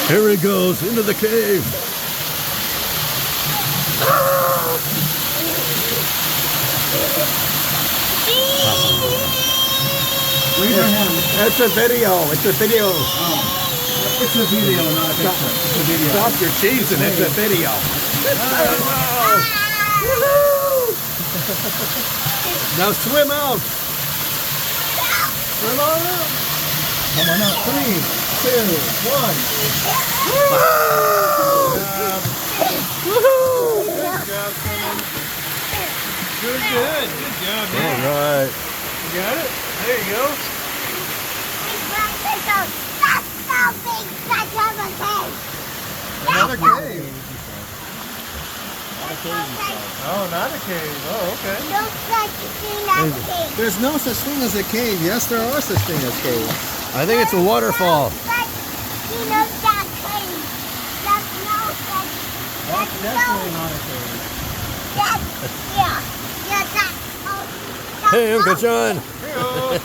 Here he goes into the cave. It's a video. It's a video. Oh. It's a video, not a picture. It's a video. Stop your cheesing. It's a video. Now swim out. Swim on out. Come on up. 3, 2, 1. Woohoo! Good job, Simon. Good job, All man. right. You got it? There you go. Another cave. Oh, not a cave. Oh, okay. There's no such thing as a cave. Yes, there are such thing as caves. I think it's a waterfall. That's definitely not a cave. Hey, Uncle John. Here you go.